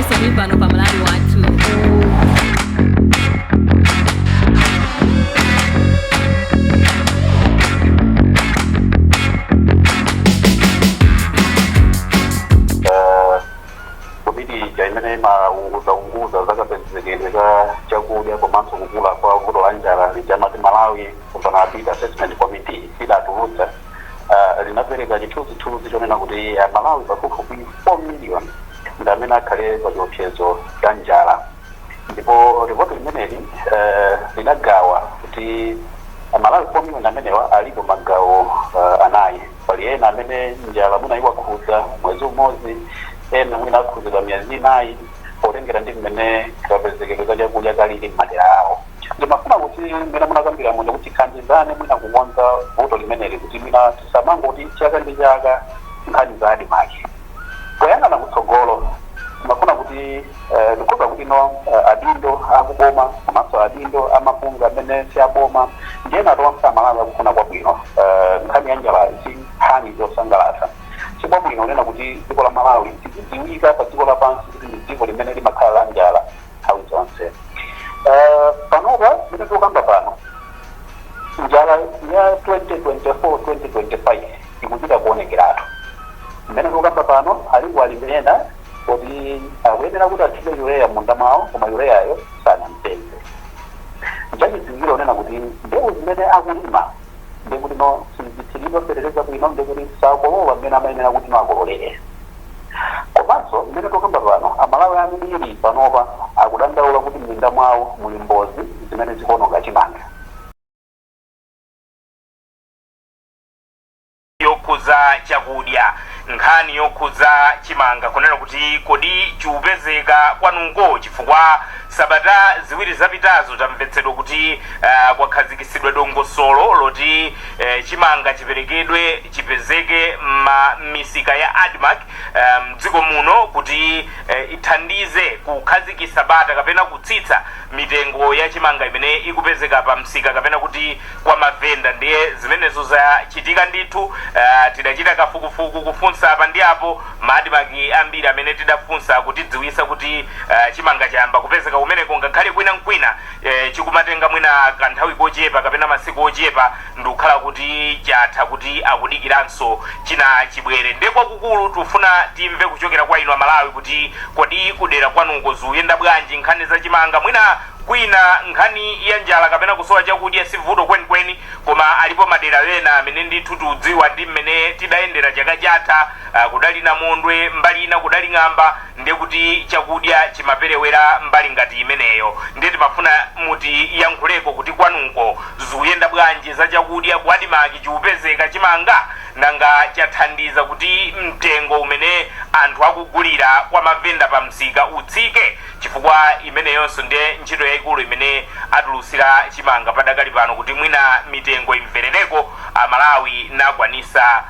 Mr. Mipano Pamalawi watu. Jaimene maunguza zakapenzekeleka chakudya komanso kukula kwa vuto la njala lijamati Malawi kupana bid assessment committee idatulutsa linapereka chithunzi chonena kuti Malawi pafupifupi 4 million ndi amene akhale pa chiopsezo cha njala. Ndipo ripoti limeneli linagawa kuti Malawi 4 million amenewa alipo magawo anayi. Pali ena amene njala munayiwakhudza mwezi umodzi, ena mwina akhuzidwa miyezi 9 potengera ndi mmene kapezekedwe chakudya kalili m'madera awo. Ndimafuna kuti mmene munakambira muno kuti khandizane mwina kukonza vuto limeneli kuti mwina tisamangoti chaka ndi chaka nkhani za adimaki. Poyang'ana kutsogolo ndimafuna kuti ndikhoza kuti adindo akuboma komanso adindo amapunga amene si aboma ndiyena atonse Amalawi akufuna kwabwino nkhani ya njala si nkhani yosangalatsa. Chibwabwino nena kuti dziko la Malawi tidziwika pa dziko lapansi kuti ndi dziko limene limakhala la njala nthawi zonse. Panopa mmene tikukamba pano njala ya 2024-2025 ikuchita kuonekeratu. Mmene tikukamba pano alipo alimi ena kuti akuyenera kuti athire urea munda mwawo koma ureayo sanamupeze. Nchachidziwikiro nena kuti mbewu zimene akulima ndekuti sizithiridwa fereleza bwino ndekuti sakolola mmene amayenera kuti akololere. Komanso mmene tikukamba pano Amalawi ambiri panopa akudandaula kuti m'minda mwawo muli mbozi zimene zikuononga chimanga. Yokuza chakudya nkhani yokuza chimanga kunena kuti kodi chiupezeka kwanuko chifukwa sabata ziwiri zapitazo tamvetsedwa kuti kwakhazikisidwa dongosolo loti chimanga chipezeke m'misika ya ADMAC mdziko muno kuti ithandize kukhazikisa bata kapena kutsitsa mitengo ya chimanga imene ikupezeka pa msika kapena kuti kwa mavenda. Ndiye zimenezo zachitika ndithu. Tidachita kafukufuku kufunsa apa ndi apo ma-ADMAC ambiri amene tidafunsa kutidziwisa kuti chimanga chayamba kupezeka kumeneko ngakhale kwina chikumatenga mwina kanthawi kochepa kapena masiku ochepa ndikukhala kuti chatha kuti akudikiranso china chibwere. Ndiye kwakukulu tufuna timve kuchokera kwa inu Amalawi kuti kodi kudera kwanuko zikuyenda bwanji nkhani za chimanga. Mwina kwina nkhani ya njala kapena kusowa chakudya si vuto kwenikweni, koma alipo madera ena amene ndithu tudziwa ndi mmene tidayendera chaka chatha kudali Namondwe mbali ina kudali Ng'amba, ndiye kuti chakudya chimaperewera mbali ngati imeneyo. Ndiye timafuna muti yankhuleko kuti kwanuko zikuyenda bwanji za chakudya ku ADMAC chiupezeka chimanga nanga chathandiza kuti mtengo umene anthu akugulira kwa mavenda pa msika utsike, chifukwa imeneyonso ndiye ntchito yayikulu imene atulutsira chimanga padakali pano kuti mwina mitengo imverereko Amalawi nakwanisa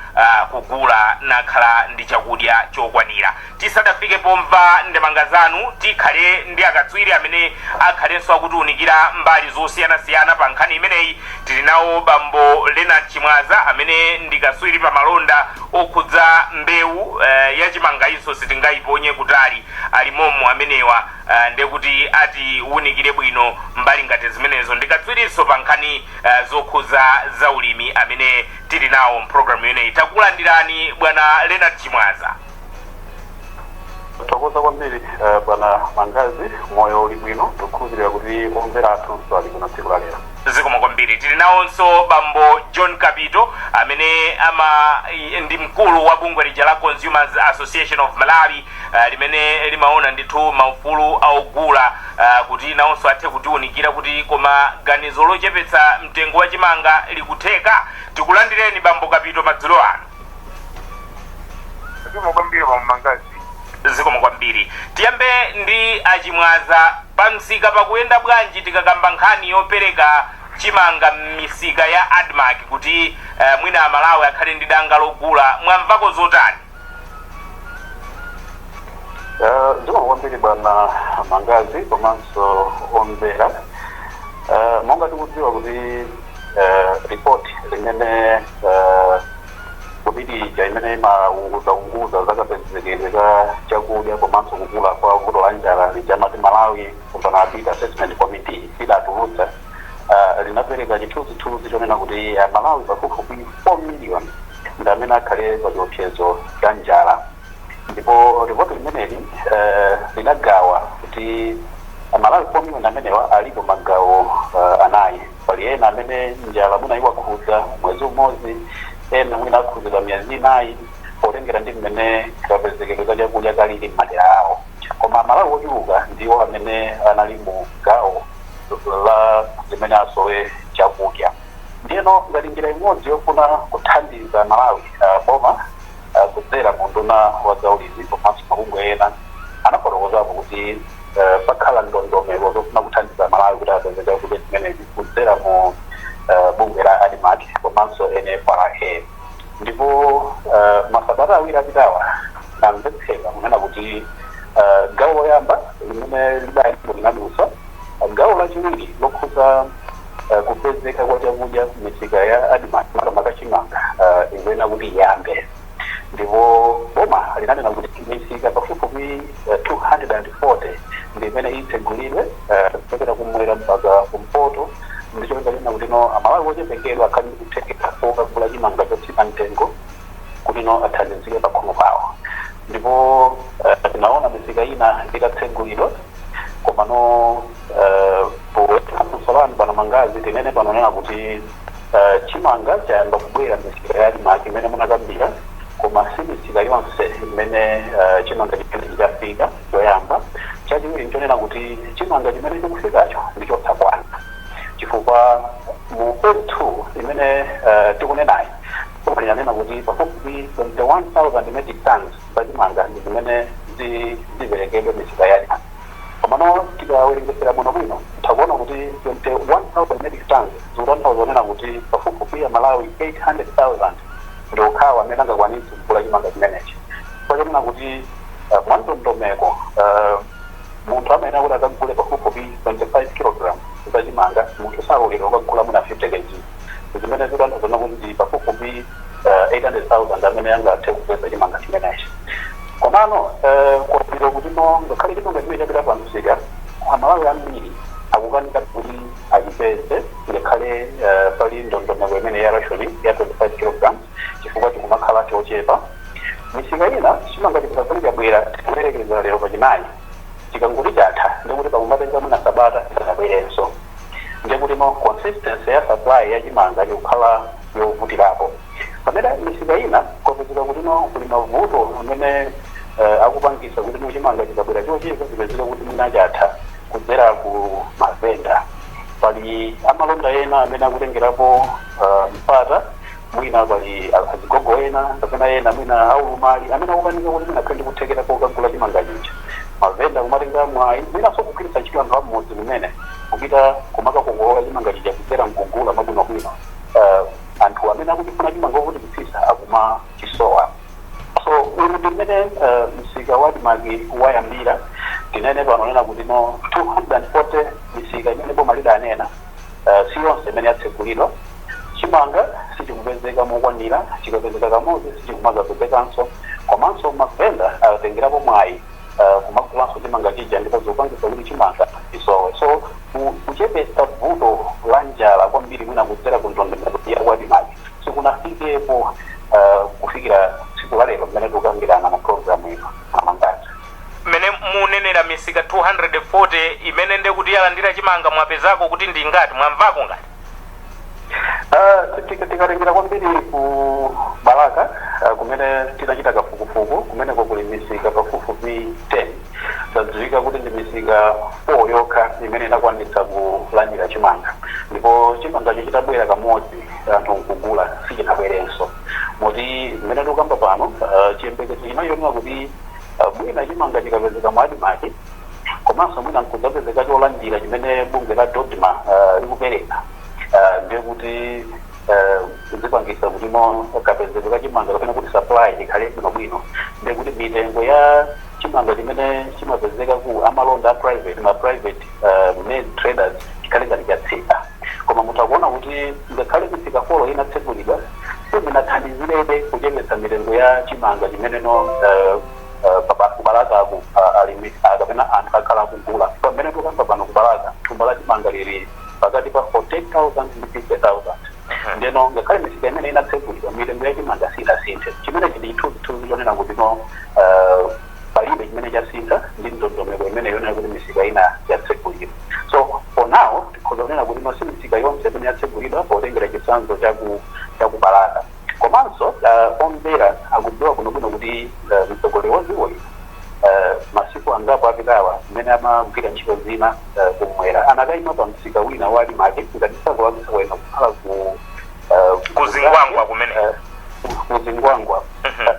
kugula nakhala ndi chakudya chokwanira. Tisadafike pomva ndemanga zanu tikhale ndi akatswiri amene akhalenso akutiunikira mbali zosiyanasiyana pa nkhani imeneyi. Tili nawo bambo Leonard Chimwaza amene ndi katswiri pa malonda okhudza mbewu ya chimanga iso sitingayiponye kutali alimomo amenewa ndiye kuti atiunikire bwino mbali ngati zimenezo. Ndikatswirinso pa nkhani zokhudza za ulimi amene tili nawo mpulogalamu imeneyi. Takulandirani bwana Leonard Chimwaza. Tokoza kwambiri bwana Mangazi, moyo uli bwino tukhulupirira kuti omvera athunso ali kuno tsiku la lero. Zikomo kwambiri. Tili nawonso bambo John Kapito amene ndi mkulu wa bungwe lija la Consumers Association of Malawi limene limaona ndithu maufulu aogula kuti nawonso athe kutiunikira kuti koma ganizo lochepetsa mtengo wa chimanga likutheka. Tikulandireni bambo Kapito madzulo ano. Zikomo kwambiri bambo Mangazi. Zikomo kwambiri. Tiyambe ndi Achimwaza, pa msika pakuyenda bwanji tikakamba nkhani yopereka chimanga m'misika ya ADMAC kuti mwina Amalawi akhale ndi danga logula, mwamvako zotani? Zikomo kwambiri bwana Mangazi komanso omvera. Monga tikudziwa kuti report limene komiti imene imaunguza zakapenzekedwe ka chakudya komanso kukula kwa vuto la lijamati Malawi kupana bid assessment committee idatulutsa linapereka chithunzithunzi chonena kuti Malawi pafupifupi 4 million ndi amene akhale pa chiopsezo cha njala, ndipo ripoti limeneli linagawa kuti Malawi 4 million amenewa alipo magawo anayi. Pali ena amene njala munayiwakhudza mwezi umodzi, ena mwina akhudzidwa miyezi inayi potengera ndi mmene kapezekedwe ka chakudya kalili m'madera awo. Koma Malawi ochuluka ndiwo amene anali mu gawo la limene asowe chakudya. Ndiyeno ngati njira imodzi yofuna kuthandiza Malawi, boma kudzera mu nduna wa zaulizi komanso mabungwe ena anafotokozapo kuti pakhala ndondomeko zofuna kuthandiza Malawi kuti apeze chakudya chimenezi kudzera mu bungwe la ADMAT komanso NFRA. Ndipo masabata awiri apitawa namvetsera kunena kuti gawo loyamba limene lidayiko linadusa, gawo lachiwiri lokhudza kupezeka kwa chakudya m'misika ya ADMAT makamaka chimanga imene kuti iyambe. Ndipo boma linanena kuti misika pafupifupi 240 ndi imene itsegulidwe kuchokera kumwera mpaka kumpoto, ndicho linalina kuti Amalawi ochepekedwa akhali kuthekera kokagula chimanga chotsika mtengo kuti athandizike pakhomo pawo. Ndipo tinaona misika ina itatsegulidwa koma posalandu pano mangazi tinene panonena kuti chimanga chayamba kubwera misika ya ADMAT imene munakambira, koma si misika yonse imene chimanga chimene chafika yoyamba. Chachiwiri nchonena kuti chimanga chimene chikufikacho ndichotsakwana, chifukwa mu phase 2 imene tikunenayi inanena kuti pafupi 21,000 metric tons za chimanga ndi zimene ziperekedwe misika ya ADMAT. Komano tikawerengesera muno bwino tikuona kuti 21,000 metric tons zikutanthauza kuti pafupifupi Malawi 800,000 ndi okhawo amene angakwanitse kugula chimanga chimenechi. Kwachanena kuti mwandondomeko munthu amene akuti akagule pafupifupi 25 kg za chimanga, munthu salolera kukagula muna 50 kg, zimene zikutanthauza kuti pafupifupi 800,000 amene angathe kupeza chimanga chimenechi. Komano kwapita kuti ngakhale chimanga chimene chapita pa msika, Amalawi ambiri akukanika kuti achipeze ngakhale pali ndondomeko imene ya ration ya 25 kg chifukwa chikumakhala chochepa. Misika ina chimanga chikazali chabwera tikuyerekeza lero pachinayi, chikangoti chatha ndikuti pakumatenga mwina sabata chisanabwerenso, ndikuti consistency ya supply ya chimanga chikukhala yovutirapo. Pamene misika ina kwapezeka kuti kuli mavuto amene akupangisa kuti chimanga chikabwera chochepa chipezeka kuti mwina chatha kudzera ku mavenda. Pali amalonda ena amene akutengerapo mpata, mwina pali azigogo ena kapena ena mwina aulumali amene akukanika kuti mwina akhale kuthekera kokagula chimanga chicha. Mavenda kumatenga mwayi mwina sokugwiritsa ntchito anthu amodzi kumene kupita kumakakongolola chimanga chicha kudzera mkugula mabwinobwino. Anthu amene akutifuna chimanga kuti kutsisa akuma chisowa. So uyu ndimene msika wa ADMAT wayambira, tinene panonena kuti 240 misika imene boma lidanena si yonse imene yatsegulidwa. Chimanga sichikupezeka mokwanira, chikapezeka kamodzi sichikumazapezekanso, komanso mavenda atengerapo mwayi kumagulanso chimanga chija ndipo zikupangisa kuti chimanga chisowe. So kuchepesa vuto la njala kwambiri mwina kudzera ku ndondomeko ya ADMAT sikunafikepo kufikira tsiku la lero mmene tikukambirana na programu ino amangazi. Mene munenera misika 240 imene ndekuti yalandira chimanga mwapezako kuti ndi ngati mwamvako ngati? Tikalengera kwambiri ku Balaka kumene tinachita kafukufuku kumene kuli misika pafupifupi 10. Tadziwika kuti ndi misika 4 yokha imene inakwanitsa kulandira chimanga, ndipo chimanga chitabwera kamodzi anthu nkugula sichinabwerenso. Moti mmene tikukamba pano chiyembekezo chinachonera kuti mwina chimanga chikapezeka mu ADMAT komanso mwina nkudzapezeka cholandira chimene bungwe la DODMA likupereka, ndiye kuti zipangisa kuti kapezeka ka chimanga kapena kuti supply ikhale bwinobwino, ndiye kuti mitengo ya chimanga chimene chimapezeka ku amalonda a private ma private made traders ikhale ngati chatsika. Koma mutakuona kuti ngakhale misika folo inatsegulidwa inathandizirebe kuchepetsa mitengo ya chimanga chimene Balaka alimi kapena anthu akhala ili pakati pa 40,000 ndi 50,000 ndeno ngakhale misika imene inatsegulidwa mitembo yachimanga sinasinthe chimene chili chithunzi chonena kuti no palibe chimene chasintha ndi ndondomeko imene yonena kuti misika ina yatsegulidwa. So for now tikhoza kunena kuti no si misika yonse imene yatsegulidwa potengera chitsanzo chakubalaka komanso omvera akudziwa kunokuno kuti mtsogoleri wadziwoyo masiku angapo apitawa mmene amagwira ntchito zina kumwera anakayima pa msika wina wa Alimake ngati sakuwakisa wena kukhala kuzingwangwa kumene kuzingwangwa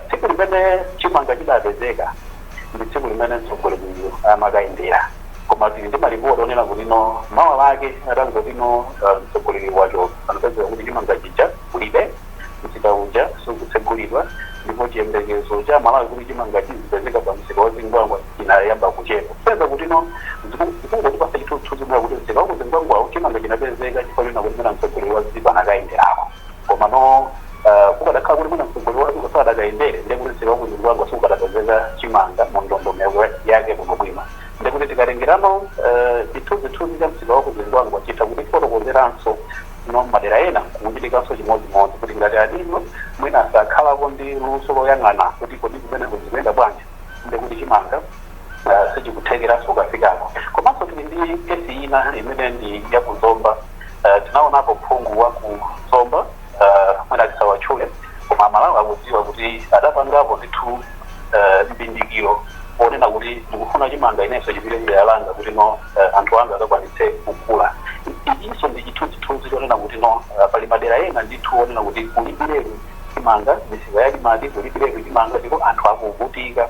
tsiku limene chimanga chidapezeka ndi tsiku limene mtsogoleri amakayendera koma tili ndi malipoti onena kuti no mawa lake atangoti no mtsogoleri wacho anapezeka kuti chimanga chija kulibe msika uja sukutsegulidwa ndipo chiyembekezo cha Malawi kuti chimanga chizipezeka pa msika wa Zingwangwa chinayamba kuchepa kupeza kuti no zikungoti pasa chithunzi kuti msika wa Zingwangwa chimanga chinapezeka chifukwa china kuti mena mtsogoleri wa dziko anakayenderako koma no kukadakhala kuti mena mtsogoleri wa dziko sadakayendere ndiye kuti msika wa Zingwangwa sukadapezeka chimanga mu ndondomeko yake kuno bwino ndiye kuti tikatengerano chithunzi cha msika wa Zingwangwa chitha kuti fotokozeranso no madera ena kuchitikanso chimodzimodzi kuti ngati adino mwina asakhalako ndi luso loyang'ana kuti kodi kumene kuzikuyenda bwanji ndi kuti chimanga sichikuthekeranso kukafikako komanso tili ndi kesi ina imene ndi yakuzomba tinaonapo phungu wa kuzomba mwina tisawatchule koma Malawi akudziwa kuti adapangapo ndithu mbindikiro onena kuti ndikufuna chimanga inenso chipite yalanga kuti no anthu anga akakwanitse kukula iso ndi chithunzi chonena kuti no pali madera ena ndithu onena kuti kulibireru chimanga misika ya Alimake kulibireru chimanga ndipo anthu akuvutika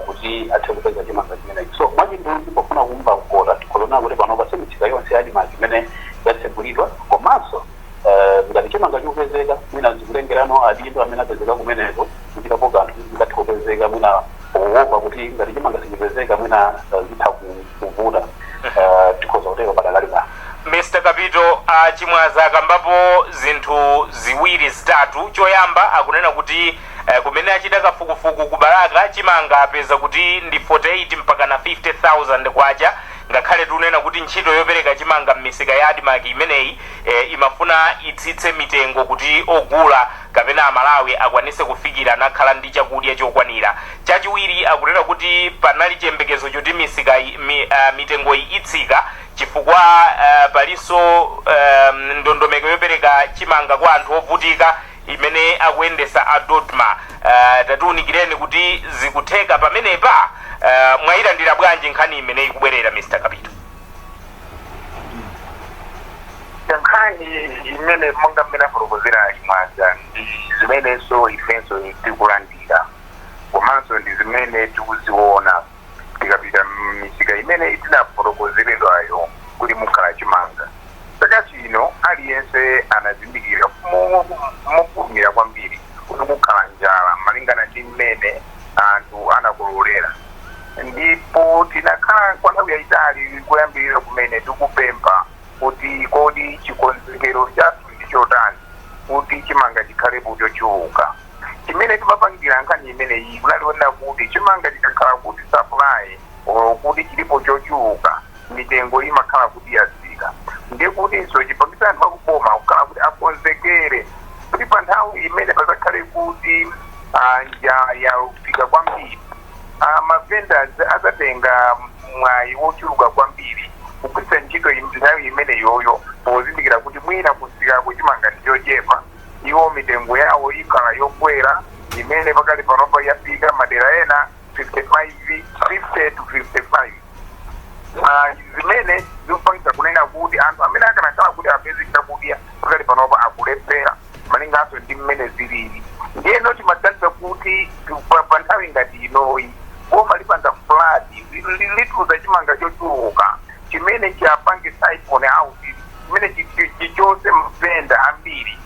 kuti athe kupeza chimanga chimenechi so mwachindunzi pofuna kumva kukota tikhozona kuti panopa si misika yonse ya Alimake imene yatsegulidwa komanso ngati chimanga chikupezeka mwina zikulengerano adindo amene apezeka kumeneko kuchitapo kanthu zikathe kupezeka mwina owopa kuti ngati chimanga sichipezeka mwina zitha kuvuta tikhoza kuteka padakali pano. Mr. Kapito chimwaza akambapo zinthu ziwiri zitatu choyamba akunena kuti kumene achita kafukufuku kubalaka chimanga apeza kuti ndi 48 mpaka na 50,000 kwacha ngakhale tunena kuti ntchito yopereka chimanga m'misika ya Alimake imeneyi imafuna itsitse mitengo kuti ogula kapena Amalawi akwanise kufikira nakhala ndi chakudya chokwanira. Chachiwiri akunena kuti panali chiyembekezo choti mitengo itsika chifukwa palinso ndondomeko yopereka chimanga kwa anthu ovutika imene akuyendesa adotma tatiunikireni kuti zikutheka pamenepa mwayilandira bwanji nkhani imene ikubwerera Mr. Kapito? nkhani imene monga mmene afotokozera chimwaza ndi zimenenso ifenso tikulandira komanso ndi zimene tikuziona tikapita misika imene tinafotokozeredwayo kuti mukhala chimanga saka chino aliyense anazindikira mofulumira kwambiri kuti mukhala njala malingana ndi mmene anthu anakololera ndipo tinakhala kwa nthawi yayitali kuyambirira kumene tikupempha kuti kodi chikonzekero chathu ndi chotani kuti chimanga chikhalepo chochuluka chimene timapangira nkhani imeneyi kunaliona kuti chimanga chikakhala kuti supply kuti chilipo chochuluka mitengo imakhala kuti yatsika ndiye kutinso chipangisa anthu akuboma kukhala kuti akonzekere kuti pa nthawi imene pazakhale kuti njala yafika kwambiri mavendors azatenga mwayi wochuluka kwambiri kugwiritsa ntchito nthawi imene yoyo pozindikira kuti mwina kusika kuchimanga ndi chochepa iwo mitengo yawo ikhala yokwera imene pakali panopa yafika madera ena 50 to 55 zimene zikupangisa kunena kuti anthu amene akanakhala kuti apeze chakudya pakali panopa akulephera malinganso ndi mmene zilili ndiyeno timaganiza kuti pa nthawi ngati inoyi boma lipanga flood lituluza chimanga chochuluka chimene chapangisa iphone out chimene chichose mavenda ambiri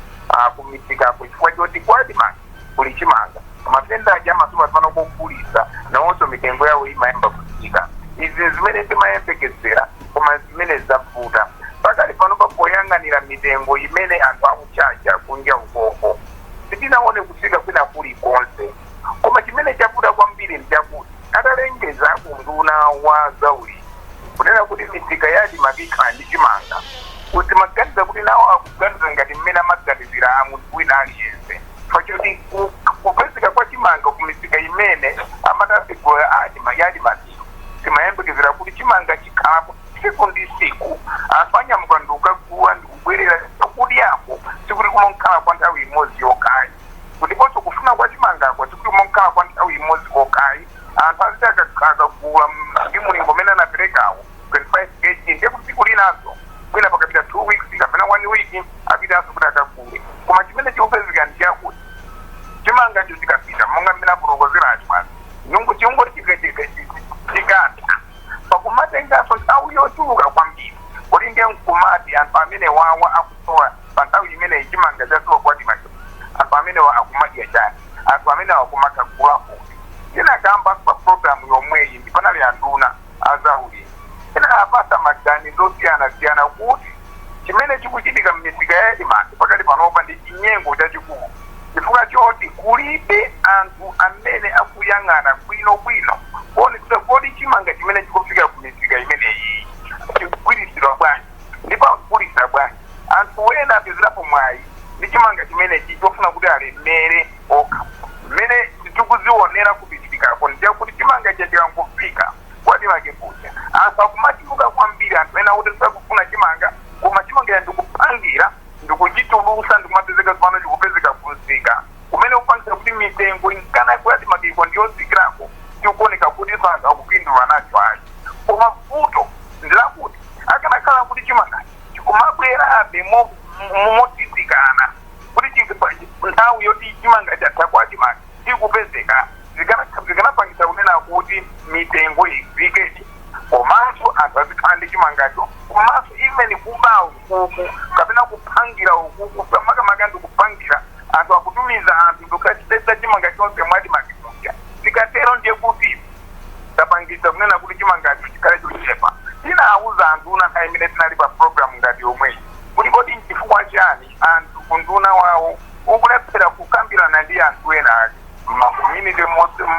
kumisikako chifukwa choti kwa Alimake kuli chimanga mavenda aja amasuma pano kogulisa nawonso mitengo yawo imayamba kutsika izi zimene timayembekezera koma zimene zavuta pakali pano papoyang'anira mitengo imene anthu akuchacha kunja ukoko sitinaone kusika kwina kuli konse koma chimene chavuta kwambiri ndichakuti atalengeza kunduna wa zaulimi kunena kuti misika yadi mabika ndi chimanga kuti maganiza kuti nawo akuganiza ngati mmene amaganizira munthu wina aliyense fachoti kupezeka kwa chimanga kumisika imene amatasigula yadi mabika timayembekezera kuti chimanga chikhalapo siku ndi siku anthu anyamuka ndikukaguwa ndikubwerera kudyako sikuti kumonkhala kwa nthawi imodzi yokayi kutiponso kufuna kwa chimangako sikuti kumonkhala kwa nthawi imodzi kokayi anthu aziti akagula ndi mulingo umene anaperekawo 25 kg ndiye kuti siku linazo kwina pakapita 2 weeks kapena 1 week apitanso kuti akagule koma chimene chikupezeka ndi chakuti chimangacho chikapita monga mmene afotokozera achimwazi nyungu chingoti chikatha pakumatenganso nthawi yochuluka kwambiri kuti ndiye mkumati anthu amene wawa akusowa pa nthawi imene chimanga chasowa kwadimacho anthu amene akumadya chani anthu amene akumakagulako tinakamba pa programu yomweyi ndi panali anduna azaulimi tinapasa maganizo osiyana-siyana kuti chimene chikuchitika m'misika yadimanga pakati panopa ndi chinyengo chachikulu chifukwa choti kulibe anthu amene akuyang'ana bwinobwino kuonetsa kuti chimanga chimene chikufika ku misika imeneyi chikugwiritsidwa bwanji ndipo akugulitsa bwanji anthu ena apezerapo mwayi ndi chimanga chimene chofuna kuti alemere okha mmene tikuzionera kupitikako ndiyakuti chimanga chachikangofika kwadimake kucha anthu akumachuluka kwambiri anthu ena kuti sakufuna chimanga koma chimanga ndikupangira ndikuchitulusa ndikumapezeka pano chikupezeka kumsika kumene kupangisa kuti mitengo inkana kuyadimake ndiyotsikirako tikuoneka kuti santhu akupindula nacho ayi koma vuto ndilakuti akanakhala kuti chimanga chikumabwerabe motitsikana kuti nthawi yoti chimanga chatha kwa chimanga chikupezeka zikanapangisa kunena kuti mitengo iziketi komanso anthu azikhala ndi chimangacho komanso even kuba ukuku kapena kuphangira ukuku makamaka ndikupangira anthu akutumiza anthu ndikachitesa chimanga chonse mwadimakikuja zikatero ndiye kuti tapangisa kunena kuti chimangacho chikhale chochepa tinawuza anthu una nthawi imene tinali pa programu ngati yomweyi kuti kodi nchifukwa chani anthu kunduna wawo ukulephera kukambirana ndi anthu ena ake makomuniti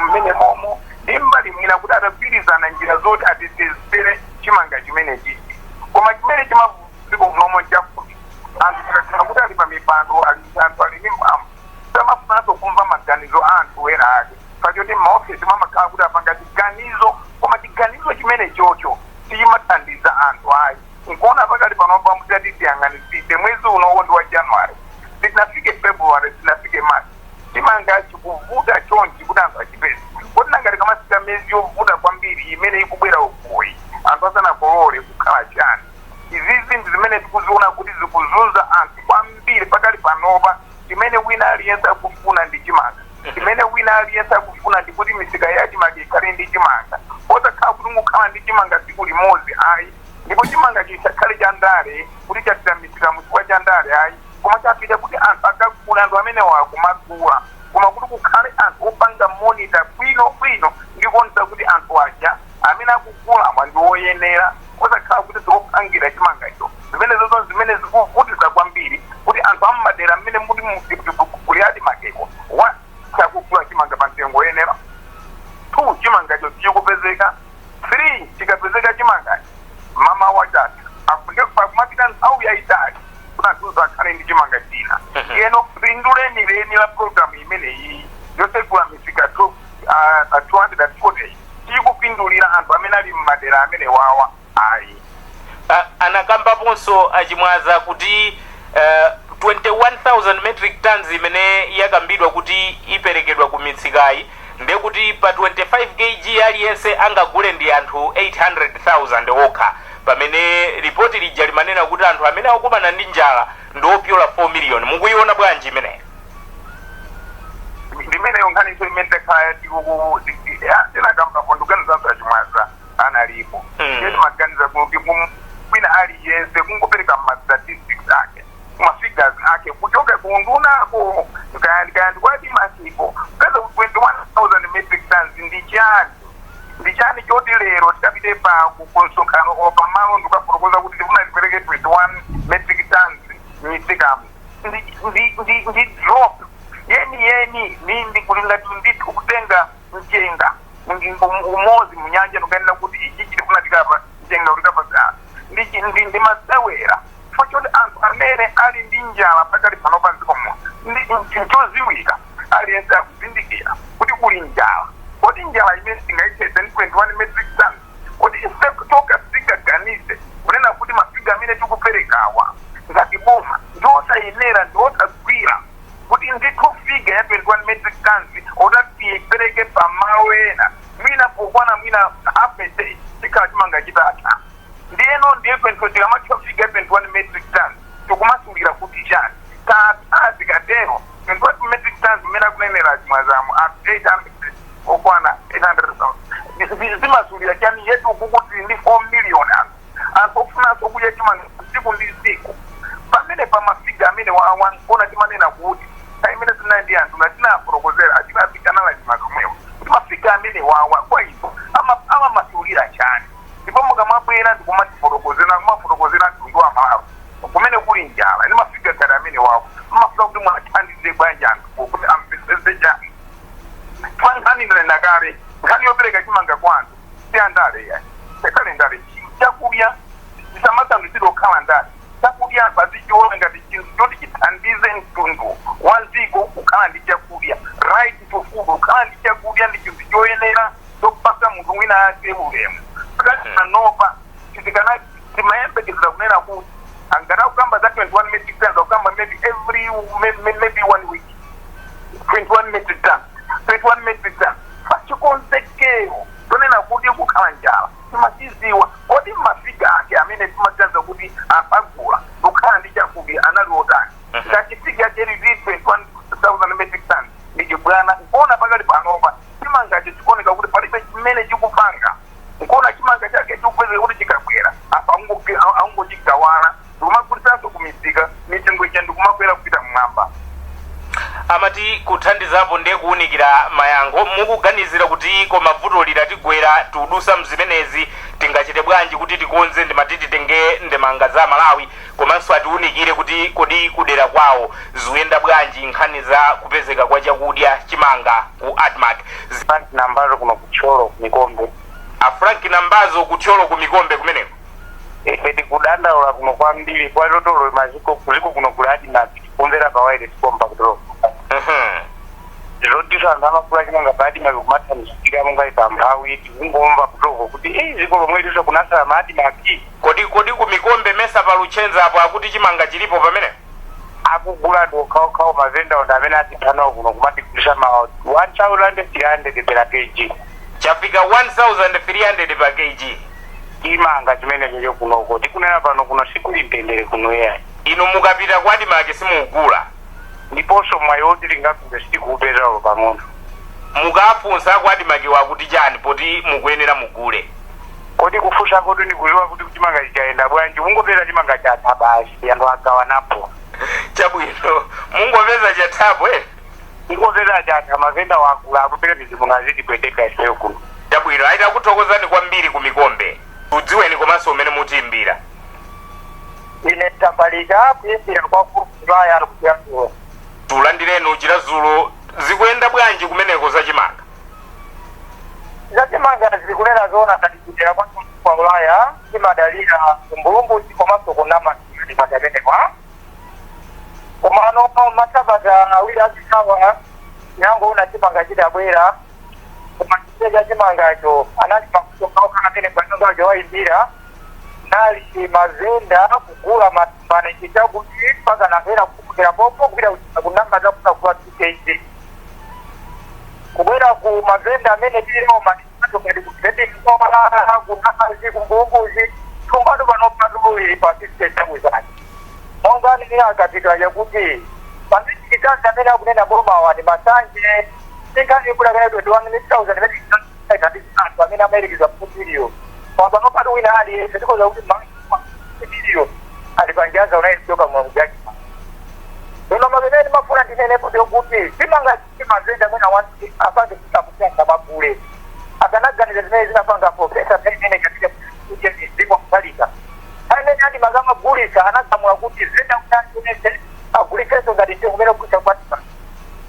mmene momo ndi mbali mwina kuti atagwirizana njira zoti atitezere chimanga chimene chichi koma chimene chimaziko mnomo chakuti anthu akakhala kuti ali pa mipando anthu ali ndi mphamvu samafunanso kumva maganizo a anthu ena ake pachoti m'maofesi mamakhala kuti apanga chiganizo koma chiganizo chimene chocho chimathandiza anthu ayi nkuona pakati panopa mutati tiyang'anisise mwezi unowo ndi wa January sitinafike February sitinafike March chimanga chikuvuta chonchi kuti anthu achipeze kuti nangati kamasika mezi yovuta kwambiri imene ikubwera ukuyi anthu asanakolole kukhala chani izizi ndi zimene tikuziona kuti zikuzunza anthu kwambiri pakati panopa chimene wina aliyense akufuna ndi chimanga chimene wina aliyense akufuna ndi kuti misika ya chimanga ikhale ndi chimanga osakhala kuti mukhala ndi chimanga tsiku limodzi ayi ndipo chimanga chisakhale cha ndale kuti chapita misika muchifukwa cha ndale ayi koma chapita kuti anthu akagula anthu amene wakumagula koma kuti kukhale anthu opanga monitor bwinobwino ndikuonesa kuti anthu aja amene akugula ndi oyenera osakhala kuti zikupangira chimangacho zimenezo zimene zikuvutisa kwambiri kuti anthu ammadera mmene muti mukuliyadi makeko chakugula chimanga pa mtengo oyenera 2 chimangacho chikupezeka 3 chikapezeka chimangacho mama wachati akumapita nthawi yayitali kuti anthu akhale ndi chimanga china eno pinduleni leni la programu imeneyi yosegula misika 240 chikupindulira anthu amene ali mmadera amene wawa ayi anakambaponso achimwaza kuti 21,000 metric tons imene yakambidwa kuti iperekedwa ku misikayi ndiye kuti pa 25 kg aliyense angagule ndi anthu 800,000 okha pamene ripoti lija limanena kuti anthu amene akumana ndi njala ndiopyola 4 million mukuiona bwanji imeneyo ndimeneyo nkhaniso imene takhaya tinakambapo ndikuganizaso achimwaza analipo yeti maganiza kuti kwina aliyense kungopereka ma-statistics ake kuma-figures ake kuchoka kundunako ndikayandikwadimasipo kaza 21,000 metric tons ndi chani choti lero tikapite pa kusonkhano pamalo ndikufotokoza kuti tifuna tipereke 21 metric tons m'misikamu ndi drop yeni nindi kulingati ndithu kutenga mchenga umodzi munyanja ndikuyenera kuti ichi tifuna tikapa tenga ulikapasa ndi masewera fachoti anthu amene ali ndi njala pakati pano pa dzikomo ndi choziwika aliyense akuzindikira kuti kuli njala kodi njala imene tingaithetse ndi 21 metric tons kodi ife kutoka sigaganize kunena kuti mafiga amene tikuperekawa ngati boma ndiosayenera ndiosagwira kuti ndithu figa ya 21 metric tons odati ipereke pamalo ena mwina pokwana mwina half a day chikhala chimanga chitata ndiyeno ndiye kwentho tikamatiwa figa ya 21 metric tons tikumasulira kuti chani tikatero 21 metric tons imene akunenera chimwazamu 800 okwana 800,000 zimasulira chani yetu kukuti ndi 4 million anthu ofunanso kudya chimanga siku ndi siku pamene pamafiga amene wankona timanena kuti imene zinandi anthu natinafotokozera achinapikanala chimanga mwewo kuti mafiga amene wawa kwa ipo amamasulira chani ndipo mukamabwera ndikumatifotokozera kumafotokozera mtundu wa Malawi kumene kuli njala ndi mafiga kale amene wawo mafuna kuti mwathandize bwanji anthu kuti amvesese chani twankanindire nakale nkhani yopereka chimanga kwa anthu si andale yani sekale ndale chakudya zisamatandizidwa okhala ndale chakudya anthu azichiona ngati chinthu choti chithandize mtundu wa dziko kukhala ndi chakudya right to food kukhala ndi chakudya ndi chinthu choyenera chokupasa munthu wina ake ulemu pakati panopa timayembekezera kunena kuti angana kukamba za 21 metric tons akukamba maybe 1 week 21 metric tons 21 metric tons pachikonzekero tonena kuti kukhala njala timachiziwa kodi mafiga ake amene timatanza kuti apagula kukhala ndi chakudya anali otani ngachifiga cheri 21,000 metric tons ndichibwana nkona pakati panopa chimangacho chikuoneka kuti palibe chimene chikupanga nkona chimanga chake chikupezeka kuti chikabwera apa aungochigawana ndikumagulitsanso kumisika mitengo icha ndikumakwera kupita mmwamba amati kuthandizapo ndiye kuwunikira mayankho mukuganizira kuti koma vuto litigwera tiudusa mzimenezi tingachite bwanji kuti tikonze ndimati titenge ndemanga za Malawi komanso atiwunikire kuti kodi kudera kwawo zikuyenda bwanji nkhani za kupezeka kwa chakudya chimanga ku ADMAC. Frank Nambazo kuno kucholo mikombe Frank Nambazo kucholo ku mikombe kumeneko edi kudandaula kuno kwambiri kwa totolo maziko kuliko kuno kula ADMAC kumvera pawaile tikomba kudro zilotisa ndama chimanga pa ADMAC kumathandizikira monga ipambawi tikungomva kutoko kuti ziko lomwe liso kunasala ma ADMAC kodi ku mikombe mesa pa Luchenza apo akuti chimanga chilipo pamene akugula ndokhaokhawo mavenda onda amene atithanawo kuno kumatigulisa ma 1,300 per kg chafika 1,300 per kg chimanga chimene chocho kunoko tikunena pano kuno sikuli mtendere kuno yeya inu mukapita kwa ADMAC simugula ndiponso mwayoti lingakule sitikuupezalo pang'ono mukafunsa kwa ADMAC wakuti chani poti mukuyenera mugule kodi kufunsa kodi ndikuziwa kuti chimanga chichayenda bwanji mungopeza chimanga chatha basi anthu agawanapo chabwino mungopeza chathapo ingopeza chatha mavenda wakula akupere mizimu ngaziti kwendeka ifeyo kuno chabwino aita kuthokozani kwambiri ku mikombe udziweni komanso umene mutiimbira ine tambalika kuyembera kwa kulaya ali kuyandulo tulandireni Chilazulo zikuyenda bwanji kumeneko za chimanga zachimanga zilikunena zona tatikutera kwa ulaya chimadalira mbulumbu komanso kunama madamenekwa komano masabata awiri azikawa yango una chimanga chidabwera kumachiseja chimangacho anali makutokaoka amene kwanongajo waimbira nali mazenda kugula mane chichakuti paka nahera kukukira popo kugira kunamba zakutagula 2 kg kubwera ku mazenda amene tiliwo maniato kali kutende mikola kunakazi kumbunguzi tumbado panopatuli pa system chakuzani mongani ni akapitwa yakuti pamene chikazi amene akunena boma wani masanje sikani kula kana 21,000 amene anthu amene amayirikiza mutiliyo kwamba nopata wina hali setiko za kuti mutiliyo alipanjaza unayisoka mwamujaji ndio mageneni mafuna ndinene kuti kuti simanga chimazenda mwina wanti afande kutakutenga mabule akanaganiza zimene zinapanga profesa pene katika kuje ndipo mbalika ane ndi magama bulisa anakamwa kuti zenda unanene agulikeso ngati kumera kucha kwatika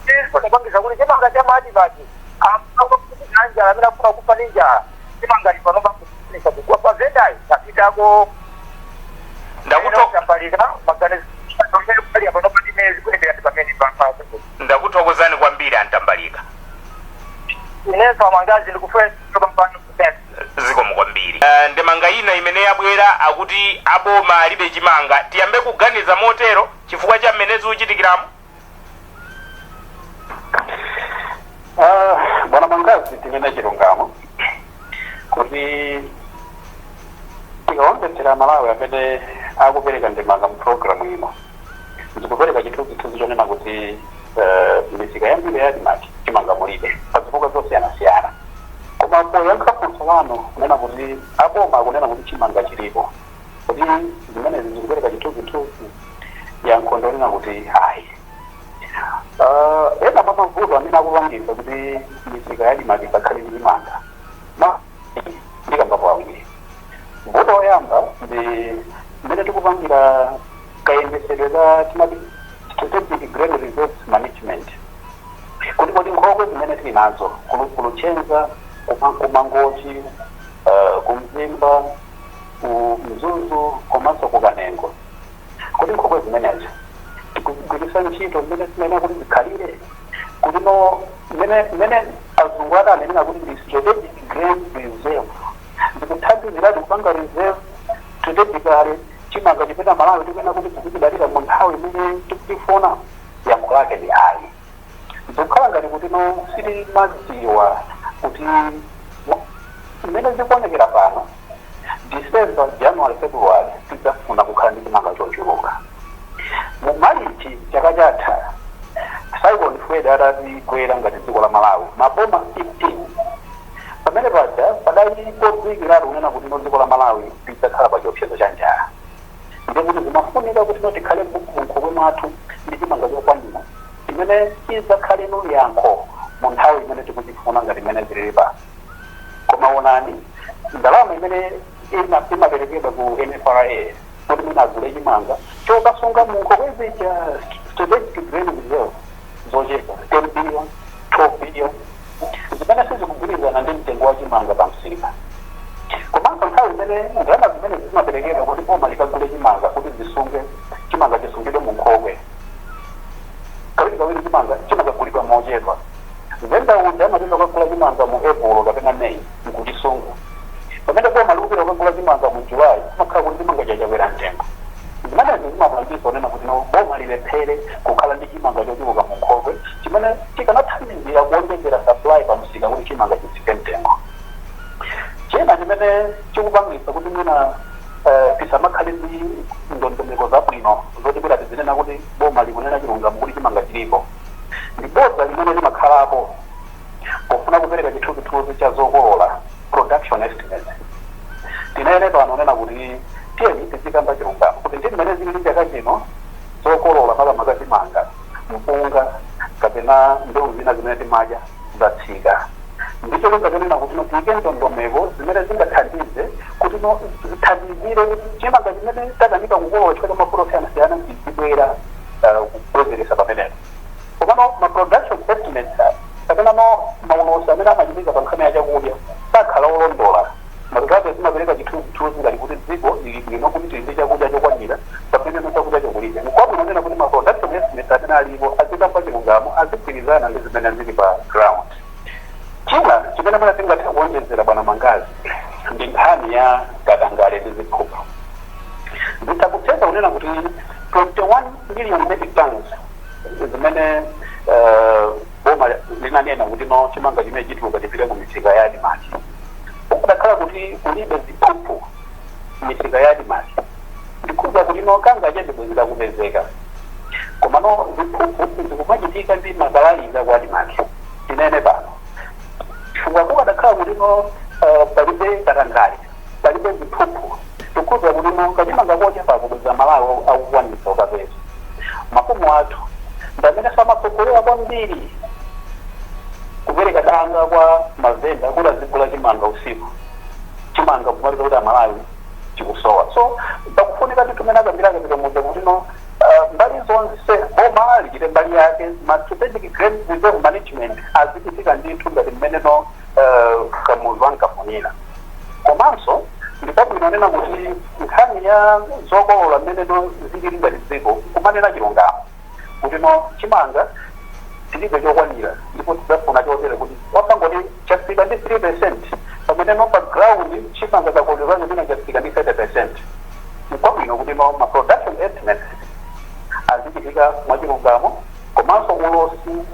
sisi tunabangiza kuti chimanga cha maji baji ambapo kunanja amena kuna kufa ninja chimanga lipanoma kunika kwa mazendayo tapitako ndakuthokozani kwambiri Antambalika. inenso Mangazi ndikufuna zikomo kwambiri. Ndemanga ina imene yabwera akuti aboma alibe chimanga, tiyambe kuganiza motero chifukwa cha mmenezi uchitikiramu. Bwana Mangazi tinene chilungamo kuti tikaonjezera Malawi amene akupereka ndemanga mu programu ino ndikupereka chithunzithunzi chonena kuti misika yambiri yadimaki chimanga mulibe pazifukwa zosiyana-siyana, koma poyankha funso lanu kunena kuti aboma akunena kuti chimanga chilipo, kuti zimenezi zikupereka chithunzithunzi yankho ndonena kuti ayi. Ena pamavuto amene akupangisa kuti misika yadimaki isakhale ndi chimanga ndikambapo awiri. Vuto oyamba ndi mmene tikupangira kayembesedwe ka timati strategic grain reserve management, kuti kodi nkhokwe zimene tili nazo kuluchenza kumangochi kumzimba kumzuzu komanso kukanengo, kodi nkhokwe zimenezo tikugwiritsa ntchito mmene timayenera kuti zikhalire, kuti no mmene azungu adanenera kuti ndi strategic grain reserve ndikuthandizirati kupanga reserve strategically chimanga chipeta Malawi tikuyena kuti tikudalira mu nthawi imene tikufuna yankho lake ndi ayi. Ndikukhala ngati kuti no sitimadziwa kuti mmene zikuonekera pano December, January, February tidzafuna kukhala ndi chimanga chochuluka. Mu Marichi chaka chatha Simon Fwede adatigwera ngati dziko la Malawi maboma 15 pamene paja padali podzikiratu kunena kuti no dziko la Malawi lidzakhala pa chiopsezo cha njala, ndikuti zimafunika kuti no tikhale munkhokwe mwathu ndi chimanga chokwanira imene chidzakhale no yankho mu nthawi imene tikutifuna ngati imene zilili pano. Koma onani ndalama imene imaperekedwa ku NFRA kuti mwina azule chimanga chokasunga munkhokwe zija strategic grain reserve zochepa 10 billion 12 billion zimene sizikugwirizana ndi mtengo wa chimanga pa msika. Komanso nthawi imene ndalama zimene zimaperekedwa kuti boma likagule chimanga kuti zisunge chimanga chisungidwe mu nkhokwe, kawiri chimanga chimakagulidwa mochepa. Zenda uja amatenda kukagula chimanga mu April kapena May nkuchisunga, pamene boma likupita kukagula chimanga mu July kumakhala kuti chimanga chachakwera mtengo. Zimenezi zimapangisa kunena kuti no boma lilephere kukhala ndi chimanga chochuluka mu nkhokwe chimene chikanathandizira kuonjezera supply pa msika kuti chimanga chitsike mtengo. China chimene chikupangisa kuti mwina tisamakhale ndi ndondomeko zabwino zoti kuti tizinena kuti boma likunena chilungamo kuti chimanga chilipo, ndi bodza limene limakhalapo pofuna kupereka chithunzithunzi cha zokolola production estimate. Tinene pano nena kuti tiyeni tizikamba chilungamo kuti ndi mmene zili chaka chino zokolola makamaka chimanga mpunga kapena mbewu zina zimene timadya zatsika, ndicho lingatonena kuti no tiyike ndondomeko zimene zingathandize kuti no zithandizire kuti chimanga chimene takanika kukolola chifukwa cha mafuta osiyana-siyana zibwera kubwezeresa pamenepo. Komano ma production estimates kapena no maulosi amene amachitika pa nkhani ya chakudya sakhala olondola. Mazikazi zimapereka chithunzithunzi ngati kuti dziko lili bwino kuti tili ndi chakudya chokwanira pamene no chakudya chokulidya. Mkwabwino nena kuti ma production estimates amene alipo azikamba chilungamo azigwirizana ndi zimene zili pa ground. China chimene mwana tingathe kuonjezera Bwana Mangazi ndi nkhani ya katangale ndi ziphuphu. Nditakuthetsa kunena kuti 21 million metric tons zimene boma linanena kuti no chimanga chimene chituluka chipite ku misika ya adimaki. Ukudakhala kuti kulibe ziphuphu misika ya adimaki ndikuza kuti no kanga chedwe zidakupezeka, koma no ziphuphu zikumachitika ndi makalaliza ku adimaki. Tinene pano chifukwa kukadakhala kuti no palibe katangale palibe ziphuphu tikuza kuti no kachimanga kochepa kubweza Malawi akukwanisa ukapeza. Mafumu athu ndamene samatsogolera kwambiri kupereka danga kwa mazenda kuti azigula chimanga usiku, chimanga kumaliza kuti Malawi chikusowa. So pakufunika titumene akambirake tikamuza kuti no mbali zonse boma lichite mbali yake, ma strategic grain reserve management azipitika ndithu ngati mmene no kamuzu ankafunira. Komanso ndipo inanena kuti nkhani ya zokolola mmene zili ngati dziko kumanena chilungamo kuti no chimanga tilibe chokwanira ndipo tidafuna chotere kuti wapangoti chafika ndi 3% pamene no pa ground chimanga chakolera zimene chafika ndi 30%. Nkwabwino kuti no ma production estimates azichitika mwachilungamo komanso ulosi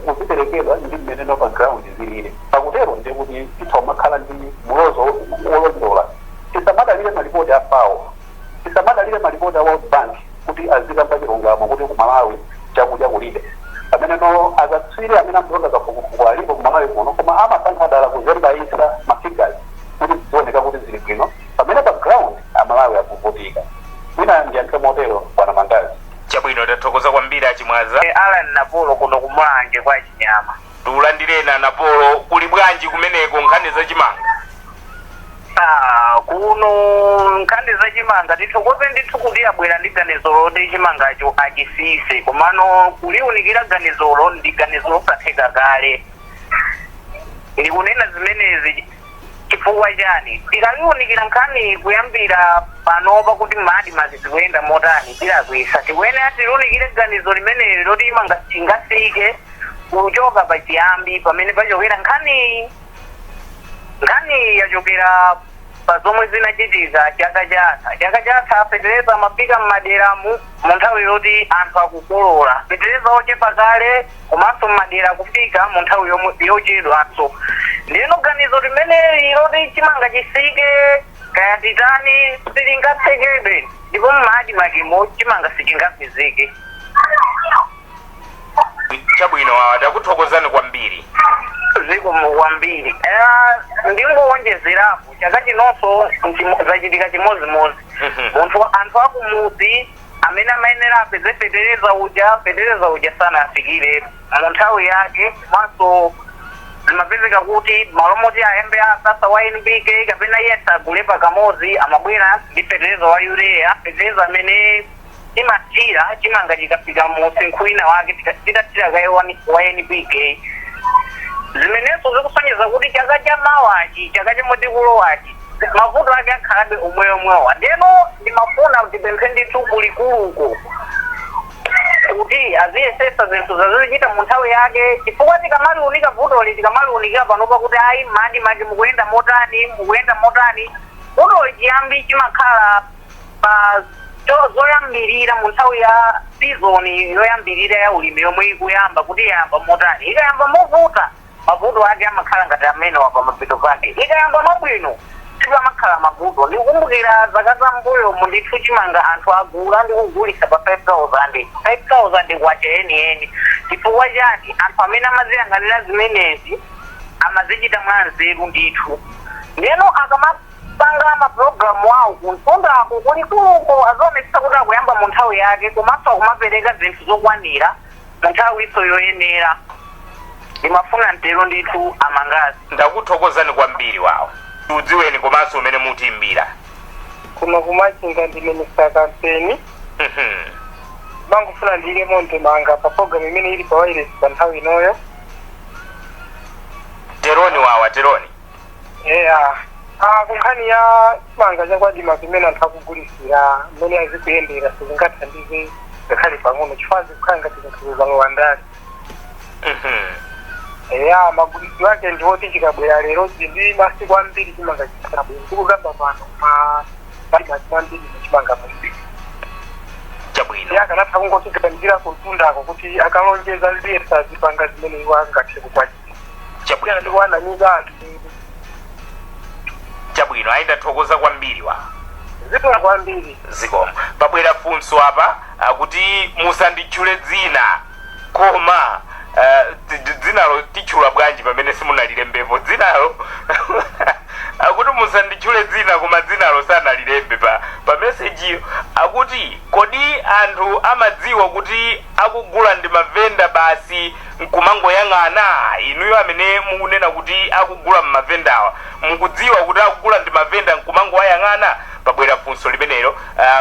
uziperekedwa ndi mmene no pa ground zilile. Pakutero ndi kuti titha makhala ndi mulozo wolondola. Tisamadalire malipoti a FAO, tisamadalire malipoti a World Bank kuti azikamba chilungamo kuti ku Malawi chakudya kulibe. Pamene no akatswiri amene amatoka kafukufuku alipo ku Malawi kuno koma amasankha dala kuzembayisa mafigures kuti zioneka kuti zili bwino pamene pa ground amalawi akuvutika. Mwina ndiyankhe motero Bwana Mangazi. Chabwino tathokoza kwambiri achimwaza. Alan Napolo kuno kumwanje kwa Chinyama. Tulandirena Napolo, kuli bwanji kumeneko nkhani za chimanga? Kuno nkhani za chimanga tithokoze ndithu kuti abwera ndi ganizolo loti chimangacho achisise komano kuliunikira ganizolo ndi ganizolo osatheka kale. Ndikunena zimenezi chifukwa chani tikaliunikira nkhani kuyambira panopa kuti madi mazikuyenda motani tilakwisa tikuyenera tiliunikire ganizo limeneli loti chimanga chingasike kuchoka pachiyambi pamene pachokera nkhani yachokera pa zomwe zinachitika chaka chatha fetereza amafika m'madera mu nthawi yoti anthu akukolola fetereza ochepa kale komanso m'madera kufika mu nthawi yochedwanso. Ndino ganizo limeneli loti chimanga chisike kaya titani silingatsekebe ndipo m'madi makimo chimanga sichingapezeke. Chabwino takuthokozani kwambiri. Ziko kwambiri. Ndingowonjezerapo chaka chinonso zachitika chimozimozi. Anthu akumuzi amene amayenera apeze fetereza uja sanafikire mu nthawi yake komanso zimapezeka kuti malomoti ayembe asasa wa NPK kapena yesa agulepa kamozi amabwera ndi fetereza wa urea fetereza amene imatira chimanga chikafika mu sinkhwina wake titatira kaye wa NPK. Zimenenso zikusonyeza kuti chaka cha mawachi chaka cha motikulowachi mavuto ake akhalabe omweomwewa. Ndeno ndimafuna ndipemphe ndithu kulikuluko kuti aziyesesa zinthu zazichita mu nthawi yake chifukwa tikamaliunika vutoli tikamaliunikira panopa kuti ayi madi mukuyenda motani vutoli chiyambi chimakhala pa zoyambirira mu nthawi ya season yoyambirira ya ulimi yomwe ikuyamba kuti yamba motani ikayamba movuta mavuto ake amakhala ngati amene wapa mapeto pake ikayamba mabwino sipamakhala mavuto. Ndikukumbukira zaka zambuyo mundithu chimanga anthu agula ndi kugulisa pa 5,000 kwacha eni chifukwa chati anthu amene amaziyang'anira zimenezi amazichita mwanzeru ndithu. Ndeno akamapanga mapulogalamu awo kuntundako kulikuluko azionetsa kuti akuyamba mu nthawi yake komanso akumapereka zinthu zokwanira mu nthawi iso yoyenera. Ndimafuna ntero ndithu Amangazi. Ndakuthokozani kwambiri wawo. Udziweni komanso umene mutimbira. Kuno kumachinga ndi Minister Campaign. Mangufuna ndile monte manga pa program imene ili pa wireless pa nthawi inoyo. Teroni wawa teroni. Kunkhani ya chimanga chakwadima pimene anthu akugulisira mmene azikuyendera sizingathandize ngakhale pang'ono chifukwa zikukhala ngati zinthu zamawandali. Magulisi wake ndiwoti chikabwera lero ndi masiku ambiri chimanga chikabwera ndikugamba pano masiku ambiri chimanga masiku chabwino yakanatha kungotiganizira kuntundako kuti akalonjeza liyesa zipanga zimene iwo angathe kukwatira chabwino ndikuwanamiza anthu chabwino ayindathokoza kwambiri wa zitula kwambiri zikomo pabwera funso apa kuti musanditchule dzina koma dzinalo tichula bwanji pamene simunalilembepo dzinalo akuti musanditchule dzina koma dzinalo sanalilembe pa message akuti kodi anthu amadziwa kuti akugula ndi mavenda basi nkumangoyang'ana inuyo amene mukunena kuti akugula mmavendawa mukudziwa kuti akugula ndi mavenda nkumangoyang'ana pabwera funso limenelo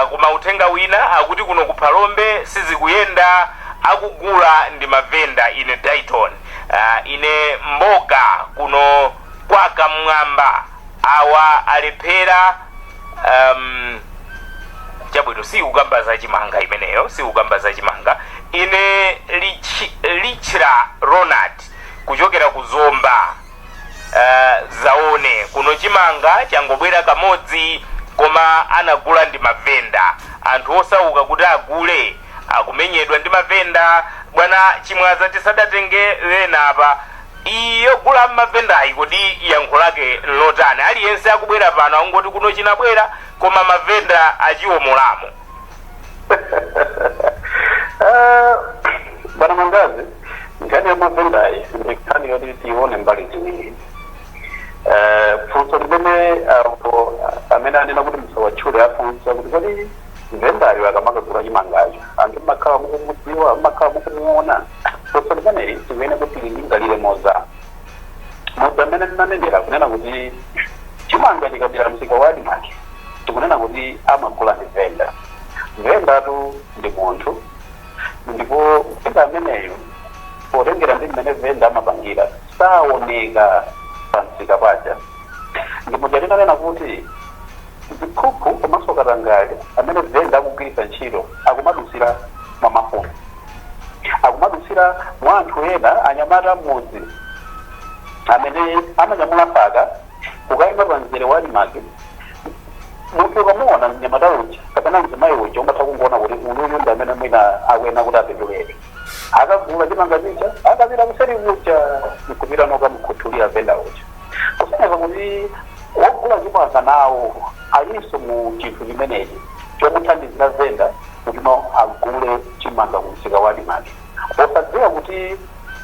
koma uthenga wina akuti kuno kuphalombe sizikuyenda akugula ndi mavenda ine Dayton ine mboga kuno kwa kamwamba awa alephera chabwino si kugamba za chimanga imeneyo, si kugamba za chimanga. Ine Lichira Ronald kuchokera kuzomba zaone kuno chimanga changobwera kamodzi koma anagula ndi mavenda. Anthu osauka kuti agule akumenyedwa ndi mavenda. Bwana Chimwaza tisadatenge wena apa iyo gula mavendayi kodi yankho lake lotani? Aliyense akubwera pano angoti kuno chinabwera koma mavenda achiwomolamo. Bwana Mangazi, nkhani ya mavendayi nkhani yoti tione mbali ziwiri. Funso limene amene anena kuti msawatchule afunsa kuti kodi vendayo akamakagula chimangacho anthu makhala mukumudziwa makhala mukumuona. Funso limeneli timene kuti lingalire moza amene ndinanenera kunena kuti chimanga chikabwera msika wa adimaki tikunena kuti amagula ndi venda. Vendatu ndi munthu ndipo venda ameneyo potengera ndi mmene venda amapangira saoneka pamsika paja. Ndipo tinanena kuti ziphuphu komanso katangale amene venda akugwiritsa ntchito akumadusira mamafoni, akumadusira mwa anthu ena anyamata mmodzi amene amanyamula mpaka kukayima pa mzere wa adimaki. Munthu ukamuona mnyamata uja kapena mzimayi uja umatha kungoona kuti uyu ndi amene mwina akuyena kuti apindulere. Akagula chimanga chicha akapita kuseri uja nkupita nokamukhuthulira venda uja. Kuseneka kuti wogula chimanga nawo alinso mu chinthu chimenechi chomuthandizira venda kuti agule chimanga kumsika wa adimaki. Osadziwa kuti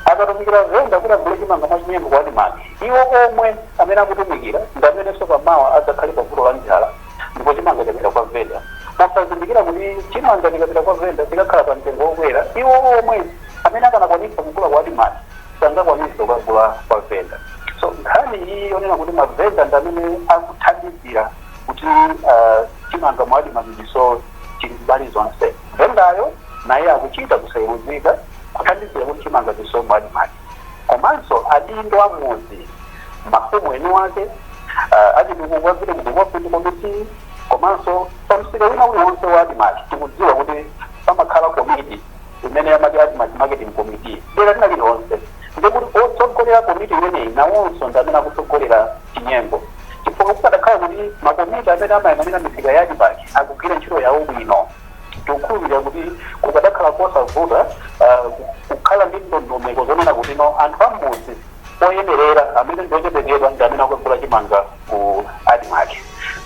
akatumikira venda kuti agule chimanga mwachinyengo kwa adimaki, iwo omwe amene akutumikira ndi amenenso pamawa adzakhale pavuto la njala ndipo chimanga chapita kwa venda. Osazindikira kuti chimanga chikapita kwa venda chikakhala pa mtengo wokwera, iwo omwe amene akanakwanisa kugula kwa adimaki sangakwanisa kukagula kwa venda. So nkhani iyi yonena kuti mavenda ndi amene akuthandizira kuti chimanga mwa adimaki ndiso chili mbali zonse. Vendayo naye akuchita kusairuzika kuthandizira kuti chimanga ndiso mwa adimaki. Komanso adindo amodzi mafumu eni wake achitukuka vile kuti wafundi komiti komanso pamsika wina uliwonse wa adimaki tikudziwa kuti pamakhala komiti imene amati adimaki marketing committee dera lina lilonse ndikuti otsogolera komiti imeneyi nawonso ndi amene akutsogolera chinyengo. Chifukwa kusadakhala kuti makomiti amene amayang'anira misika ya adimaki akugwira ntchito yawo bwino, tikukhulupirira kuti kukadakhala kosavuta kukhala ndi ndondomeko zonena kuti anthu amodzi oyenerera amene ndiochepekedwa ndi amene akugula chimanga ku adimaki.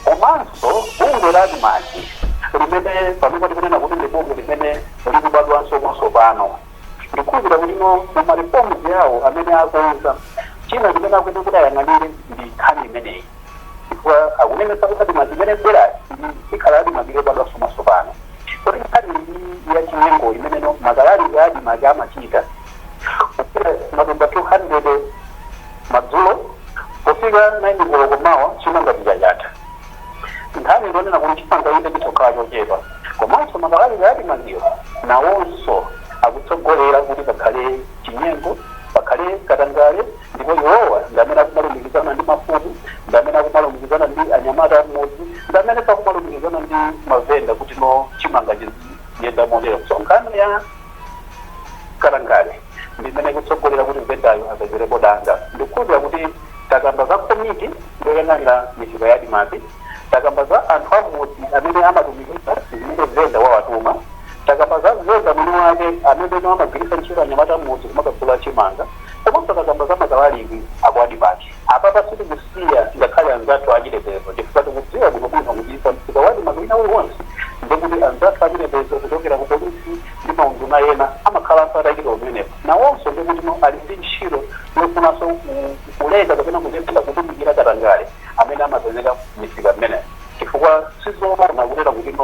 Komanso bungwe la adimaki limene pamene tikunena kuti ndi bungwe limene likubadwanso mwatsopano, ndikukhulupirira kuti mu marifoms yawo amene akonza china chimene akuti kuti ayang'anire ndi nkhani imeneyi. Chifukwa akunenesa kuti adimaki imene bwera ikhala adimaki yobadwanso mwatsopano. Kuti nkhani iyi ya chinyengo imene makalali ya adimaki amachita kupita matumba 200 madzulo pofika 9 koloko mawa chimanga chichatha. Nkhani ndionena kuti chimanga inde chitokhala chochepa. Komanso makalali ya adimakiyo nawonso akutsogolera kuti pakhale chinyengo, pakhale katangale, ndipo iwowa ndi amene akumalumikizana ndi mafumu, ndi amene akumalumikizana ndi anyamata amodzi, ndi amene akumalumikizana ndi mavenda kuti chimanga chiyenda modera. So nkhani ya katangale ndi imene ikutsogolera kuti vendayo asacherepo danga. Ndikukhulupirira kuti takamba za komiti yoyang'anira misika ya adimaki, takamba za anthu amodzi amene amatumikiza zimene venda wawatuma, takamba za venda mwini wake amene amagwiritsa ntchito anyamata amodzi kumakagula chimanga, komanso takamba za makalaliwi aku adimaki. Apapa sitikusiya ngakhale anzathu achilepezo, chifukwa tikudziwa bwinobwino kuti pamsika wa adimaki wina uliwonse ndikuti anzathu achilepezo kuchokera ku polisi ndi maunduna ena amakhalanso atachita umenepo. Nawonso ndikuti ali ndi ntchito yofunanso kuleka kapena kuchepetsa kutumikira katangale amene amapezeka misika mmeneyo. Chifukwa sizoona kunena kuti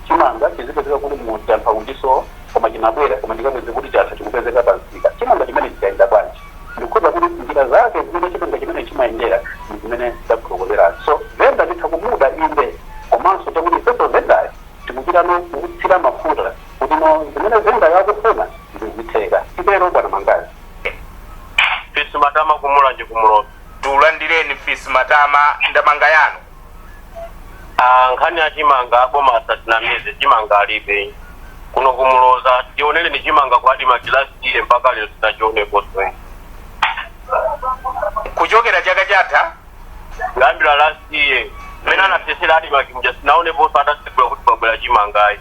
chimanga chizipezeka kuti mudzi anthu akutiso koma chinabwera koma chikapeze kuti chatha chikupezeka pamsika. Chimanga chimene chikayenda bwanji? Ndikukhulupirira kuti njira zake zimene chimanga chimene chimayendera ndi zimene zakutokozerani. So venda titha kumuda inde komanso chakuti ifeso vendayo tikupita kutsira mafuta kuti zimene vendayo akufuna ndizitheka. Titero Bwana Mangazi. Fisi Matama kumulanje kumuloto. Tulandireni Fisi Matama ndamanga yanu. nkhani ya chimanga boma asatinamize chimanga alibe kuno kumuloza tionele ni chimanga kwadi makilasile mpaka leo sitachionepo swe kuchokera chaka chatha ngambira last year mena anatesera hadi makimja sinaonepo hata sikula kuti babula chimangai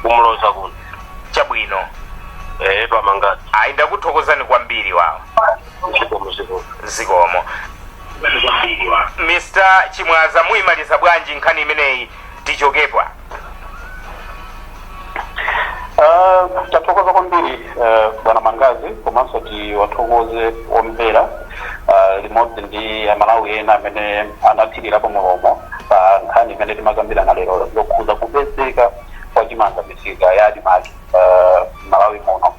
kumuloza kuno chabwino twamangati ndakuthokozani kwambiri wawo zikomo Mr. Chimwaza muyimaliza bwanji nkhani imeneyi tichokepwa tathokoza kwambiri bwana Mangazi komanso tiwathokoze omvera limodzi ndi amalawi ena amene anathirirapo mulomo pa nkhani imene timakambirana lero yokhuza kupezeka kwa chimanga misika ya adimaki malawi muno.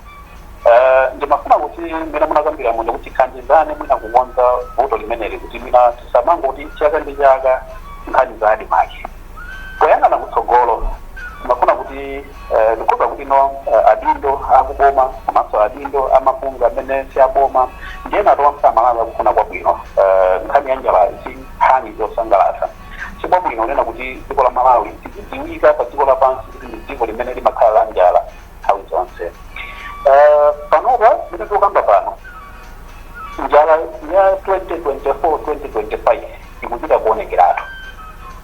Ndimafuna kuti mina munakambira muno kuti khanjizane mwina kukonza voto limeneli kuti mina tisamango kuti chaka ndi chaka nkhani za adimaki poyang'ana kutsogolo mafuna kuti ndikoza kuti no adindo akuboma komanso adindo amafunga amene siaboma ndiyena tonse amalawi akufuna kwabwino nkhani ya njala si nkhani yosangalatsa chibwabwino unena kuti dziko la Malawi tidziwika pa dziko lapansi kuti ndi dziko limene limakhala la njala nthawi zonse. Panopa mene tikukamba pano njala ya 2024-2025 ikuchita kuonekeratu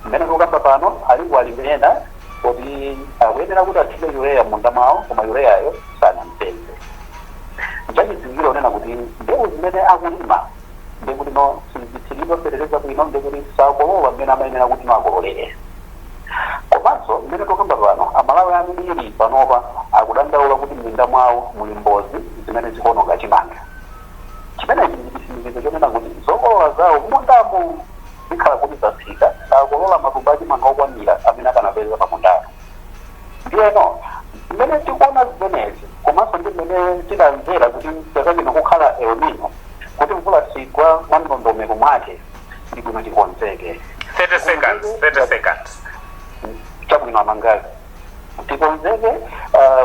mmene tikukamba pano alipo alimena kuti akuyenera kuti athire yureya munda mwawo koma yureyayo sanamtenze. Nchachidziwikire unena kuti mbewu zimene akulima ndekuti no sizithiridwa ferereza bwino ndekuti sakolowa mmene amayenera kuti no akololere. Komanso mmene tikukamba pano amalawi ambiri panopa akudandaula kuti m'minda mwawo muli mbozi zimene zikuononga chimanga. Chimenechi ndi chitsimikizo chonena kuti zokolola zawo mundamo zikhala kuti zatsika sakolola matumba achimanga okwanira amene akanapeza pamundapo. Ndiyeno mmene tikuona zimenezi komanso ndi mmene tidamvera kuti chaka chino kukhala El Nino kuti mvula sigwa mwa ndondomeko mwake ndi bwino tikonzeke. 30 seconds. Chabwino Amangazi tikonzeke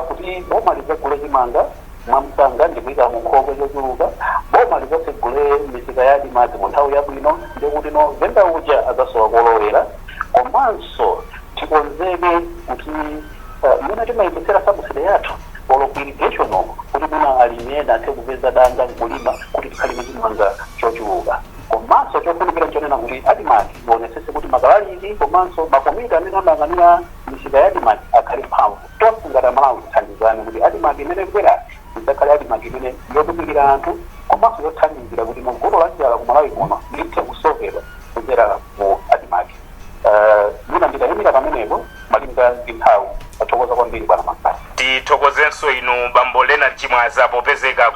kuti boma lidzagule chimanga mwamsanga ndikuika mukhokwe zochuluka boma lidzasegule misika ya adimaki mu nthawi yabwino ndikuti no venda uja adzasowa kolowera komanso tikonzeke kuti mmene timayipetsera sabuside yathu olo irrigation kuti muna alimena athe kupeza danga mkulima kuti tikhalime chimanga chochuluka komanso chofunikira chonena kuti adimaki tionetsetse kuti makalalizi komanso makomiti amene amayang'anira misika ya adimaki akhale mphamvu tonse ngati Amalawi tithandizane kuti adimaki imene ikubwera idzakhale adimaki imene yotumikira anthu komanso yothandizira kuti vuto la njala ku Malawi kuno lithe kusokedwa kudzera mu adimaki. Mina nditayimira pamenepo malinga ndi nthawi. Athokoza kwambiri bwana Mangazi. Tithokozenso inu bambo Leonard Chimwaza popezeka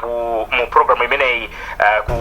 mu program imeneyi ku